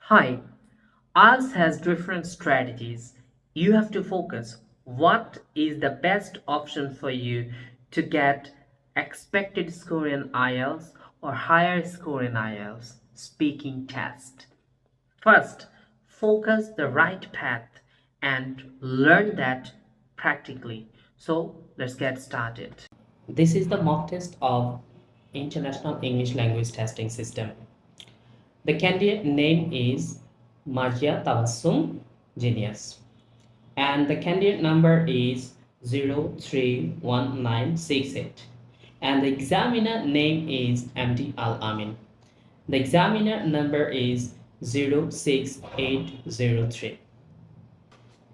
Hi, IELTS has different strategies. You have to focus what is the best option for you to get expected score in IELTS or higher score in IELTS speaking test. First, focus the right path and learn that practically. So let's get started. This is the mock test of International English Language Testing System. The candidate name is Marja Tabassum Genius, and the candidate number is 031968, and the examiner name is MD Al Amin. The examiner number is 06803.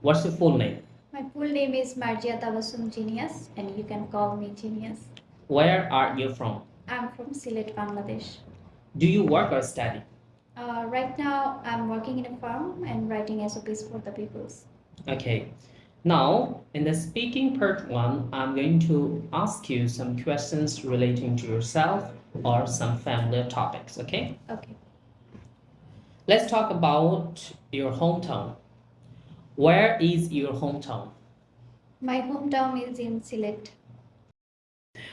What's your full name? My full name is Marjia Tabassum Genius, and you can call me Genius. Where are you from? I'm from Sylhet, Bangladesh. Do you work or study? Right now, I'm working in a farm and writing SOPs for the peoples. Okay. Now, in the speaking part one, I'm going to ask you some questions relating to yourself or some familiar topics, okay? Okay. Let's talk about your hometown. Where is your hometown? My hometown is in Sylhet.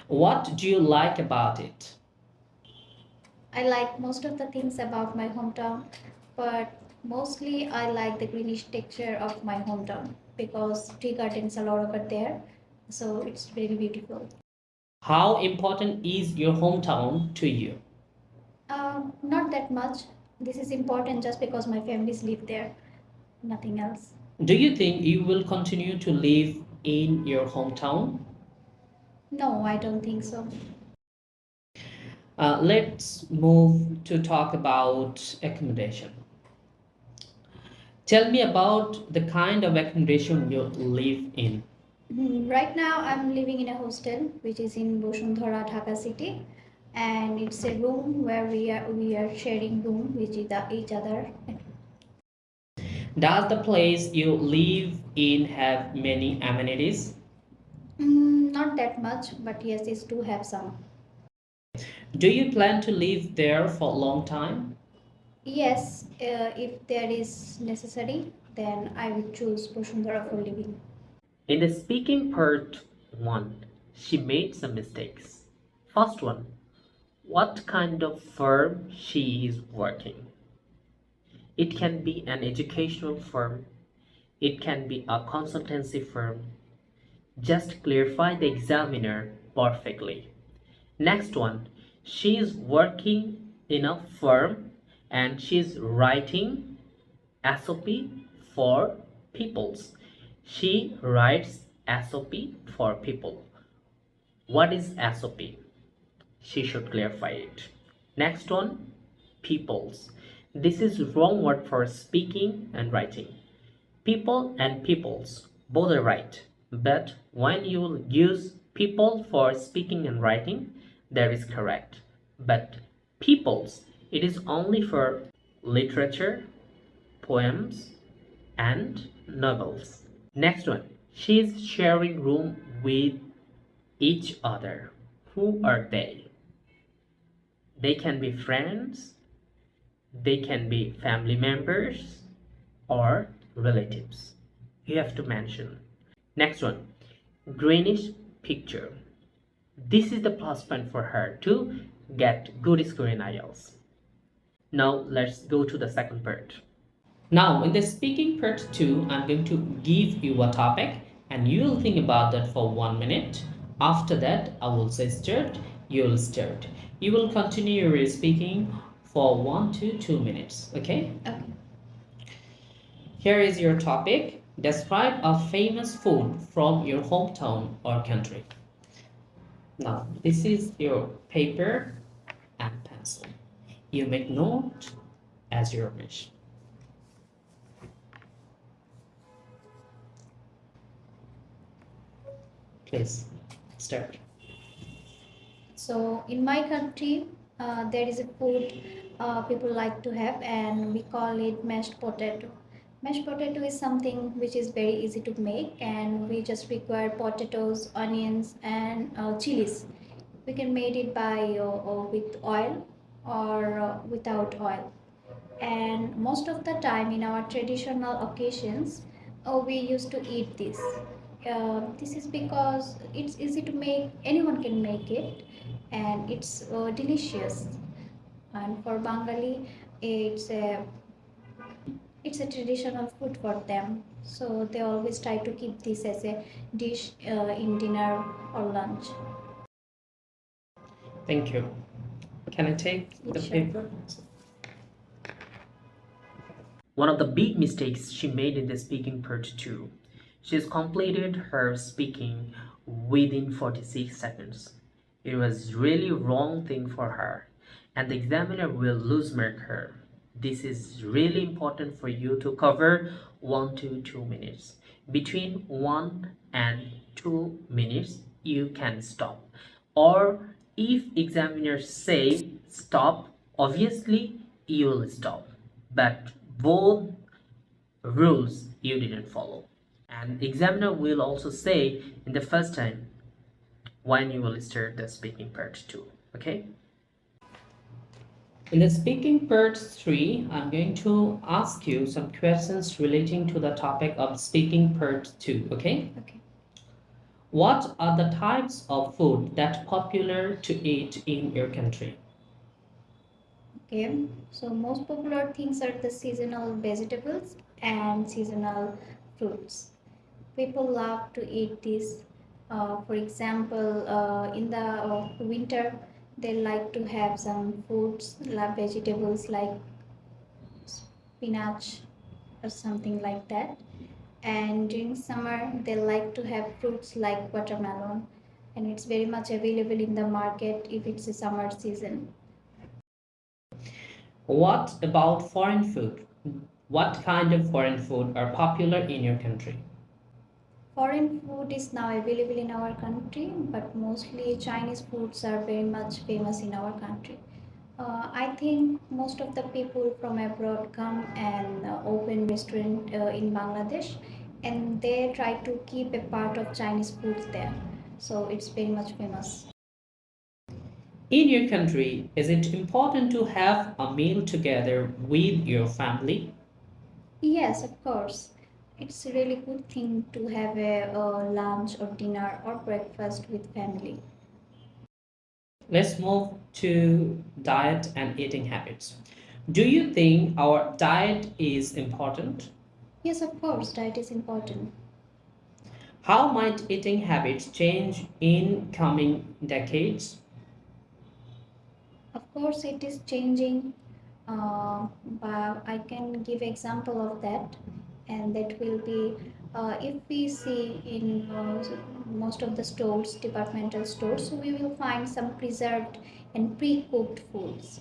What do you like about it? I like most of the things about my hometown, but mostly I like the greenish texture of my hometown because tea gardens are a lot over there, so it's very beautiful. How important is your hometown to you? Not that much. This is important just because my families live there, nothing else. Do you think you will continue to live in your hometown? No, I don't think so. Let's move to talk about accommodation. Tell me about the kind of accommodation you live in. Right now, I'm living in a hostel which is in Bosundhara, Dhaka city, and it's a room where we are sharing room with each other. Does the place you live in have many amenities? Not that much, but yes, it do have some. Do you plan to live there for a long time? Yes, if there is necessary, then I would choose Bosundhara for living. In the speaking part 1, she made some mistakes. First one, what kind of firm she is working. It can be an educational firm, it can be a consultancy firm. Just clarify the examiner perfectly. Next one, she is working in a firm and she is writing SOP for peoples. She writes SOP for people. What is SOP? She should clarify it. Next one, peoples. This is wrong word for speaking and writing. People and peoples both are right, but when you use people for speaking and writing, that is correct. But peoples, it is only for literature, poems, and novels. Next one, she is sharing room with each other. Who are they? They can be friends, they can be family members, or relatives. You have to mention. Next one, greenish picture. This is the plus point for her to get good score in IELTS. Now let's go to the second part. Now in the speaking part 2, I'm going to give you a topic and you will think about that for 1 minute. After that, I will say start, you will start. You will continue your speaking for 1 to 2 minutes, okay? Okay. Here is your topic. Describe a famous food from your hometown or country. Now, this is your paper and pencil. You make note as you wish. Please start. So in my country, there is a food people like to have, and we call it mashed potato. Mashed potato is something which is very easy to make, and we just require potatoes, onions, and chilies. We can make it by with oil or without oil. And most of the time in our traditional occasions, we used to eat this. This is because it's easy to make, anyone can make it, and it's delicious. And for Bengali, it's a it's a traditional food for them, so they always try to keep this as a dish in dinner or lunch. Thank you. Can I take Yeah, the sure. paper? One of the big mistakes she made in the speaking part 2. She has completed her speaking within 46 seconds. It was really wrong thing for her and the examiner will lose mark her. This is really important for you to cover 1 to 2 minutes. Between 1 and 2 minutes you can stop. Or if examiners say stop, obviously you will stop. But both rules you didn't follow. And examiner will also say in the first time when you will start the speaking part 2. Okay? In the speaking part 3, I'm going to ask you some questions relating to the topic of speaking part 2. Okay? Okay. What are the types of food that popular to eat in your country? Okay, so most popular things are the seasonal vegetables and seasonal fruits. People love to eat this. For example, in the winter, they like to have some fruits, like vegetables like spinach or something like that. And during summer, they like to have fruits like watermelon, and it's very much available in the market if it's a summer season. What about foreign food? What kind of foreign food are popular in your country? Foreign food is now available in our country, but mostly Chinese foods are very much famous in our country. I think most of the people from abroad come and open restaurant in Bangladesh, and they try to keep a part of Chinese foods there. So it's very much famous. In your country, is it important to have a meal together with your family? Yes, of course. It's a really good thing to have a lunch or dinner or breakfast with family. Let's move to diet and eating habits. Do you think our diet is important? Yes, of course, diet is important. How might eating habits change in coming decades? Of course, it is changing, but I can give example of that, and that will be if we see in most of the stores, departmental stores, so we will find some preserved and pre-cooked foods.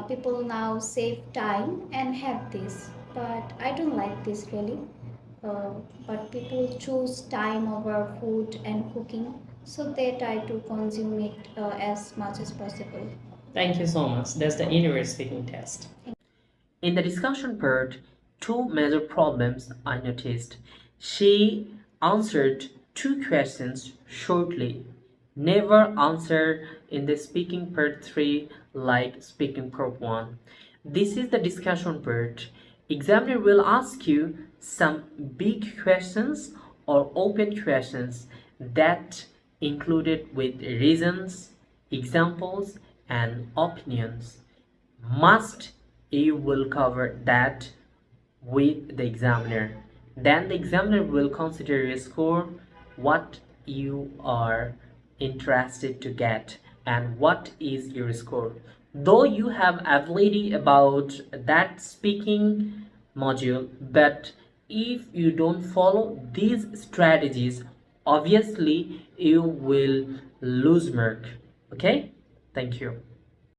People now save time and have this, but I don't like this really. Uh, but people choose time over food and cooking, so they try to consume it as much as possible. Thank you so much. That's the inward speaking test. In the discussion part, two major problems I noticed. She answered two questions shortly, never answered in the speaking part 3 like speaking part 1. This is the discussion part. Examiner will ask you some big questions or open questions that included with reasons, examples and opinions. Must you will cover that with the examiner. Then the examiner will consider your score, what you are interested to get, and what is your score. Though you have ability about that speaking module, but if you don't follow these strategies, obviously you will lose mark. Okay? Thank you.